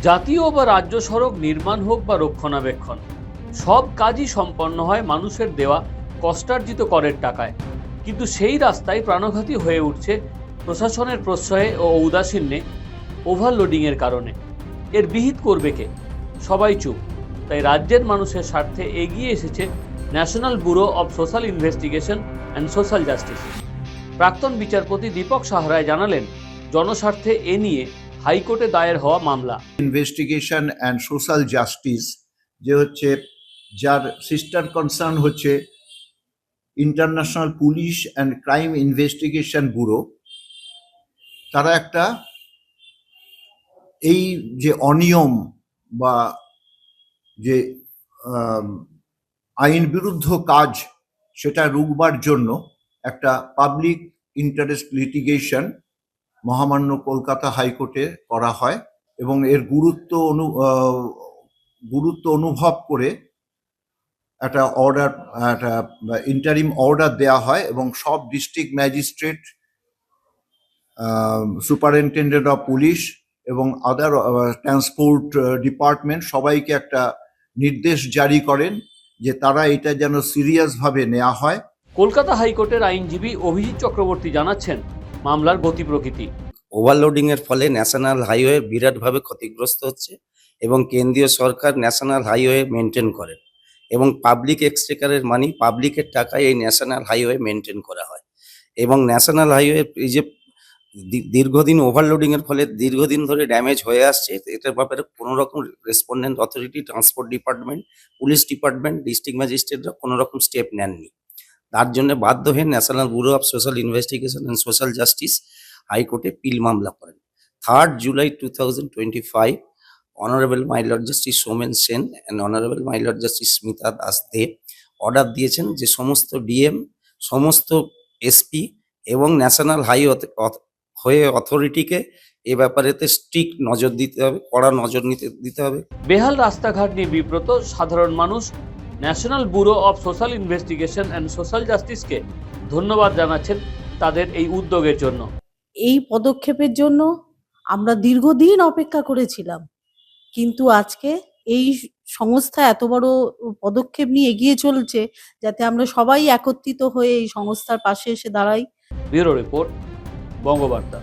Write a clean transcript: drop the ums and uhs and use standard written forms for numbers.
জাতীয় বা রাজ্য সড়ক নির্মাণ হোক বা রক্ষণাবেক্ষণ, সব কাজই সম্পন্ন হয় মানুষের দেওয়া কষ্টার্জিত করের টাকায়। কিন্তু সেই রাস্তায় প্রাণঘাতী হয়ে উঠছে প্রশাসনের প্রশ্রয়ে ও ঔদাসীন্যে, ওভারলোডিংয়ের কারণে। এর বিহিত করবে কে? সবাই চুপ। তাই রাজ্যের মানুষের স্বার্থে এগিয়ে এসেছে national bureau of social investigation and social justice. প্রাক্তন বিচারপতি দীপক সাহরায় জানালেন, জনস্বার্থে এ নিয়ে হাইকোর্টে দায়ের হওয়া মামলা ইনভেস্টিগেশন অ্যান্ড সোশ্যাল জাস্টিস, যে হচ্ছে যার সিস্টার কনসার্ন হচ্ছে international police and crime investigation bureau, তারা একটা এই যে অনিয়ম বা যে আইন বিরুদ্ধ কাজ সেটা রুখবার জন্য একটা পাবলিক ইন্টারেস্ট লিটিগেশন মহামান্য কলকাতা হাইকোর্টে করা হয় এবং এর গুরুত্ব অনুভব করে একটা অর্ডার, একটা ইন্টারিম অর্ডার দেওয়া হয় এবং সব district magistrate, superintendent of police এবং আদার ট্রান্সপোর্ট ডিপার্টমেন্ট সবাইকে একটা নির্দেশ জারি করেন যে তারা এটা যেন সিরিয়াসভাবে নেওয়া হয়। কলকাতা হাইকোর্টের আইনজীবী অভিজিৎ চক্রবর্তী জানাচ্ছেন, মামলার গতি প্রকৃতি। ওভারলোডিং এর ফলে ন্যাশনাল হাইওয়ে বিরাটভাবে ক্ষতিগ্রস্ত হচ্ছে এবং কেন্দ্রীয় সরকার ন্যাশনাল হাইওয়ে মেনটেন করেন এবং পাবলিক এক্সচেকারের মানি, পাবলিকের টাকায় এই ন্যাশনাল হাইওয়ে মেনটেন করা হয় এবং ন্যাশনাল হাইওয়ে এই যে দীর্ঘদিন ওভারলোডিং এর ফলে দীর্ঘদিন ধরে ড্যামেজ হয়ে আসছে, এটার ব্যাপারে কোনো রকম respondent authority, transport department, police department, district ম্যাজিস্ট্রেটরা কোনো রকম স্টেপ নেননি। তার জন্য বাধ্য হয়ে national bureau of social investigation and social justice হাইকোর্টে পিল মামলা করেন। 3rd July 2025, honourable my lord justice Somen Sen and honourable my lord justice Smita Das Dey order দিয়েছেন যে সমস্ত ডিএম, সমস্ত এসপি এবং ন্যাশনাল হাইওয়ে অথরিটিকে এ ব্যাপারেতে স্ট্রিক্ট নজর দিতে হবে, কড়া নজর দিতে হবে। বেহাল রাস্তাঘাট নিয়ে বিব্রত সাধারণ মানুষ national bureau of social investigation and social জাস্টিসকে ধন্যবাদ জানাচ্ছেন তাদের এই উদ্যোগের জন্য। এই পদক্ষেপের জন্য আমরা দীর্ঘদিন অপেক্ষা করেছিলাম, কিন্তু আজকে এই সংস্থা এত বড় পদক্ষেপ নিয়ে এগিয়ে চলছে যাতে আমরা সবাই একত্রিত হয়ে এই সংস্থার পাশে এসে দাঁড়াই। Bureau report, Bangabarta.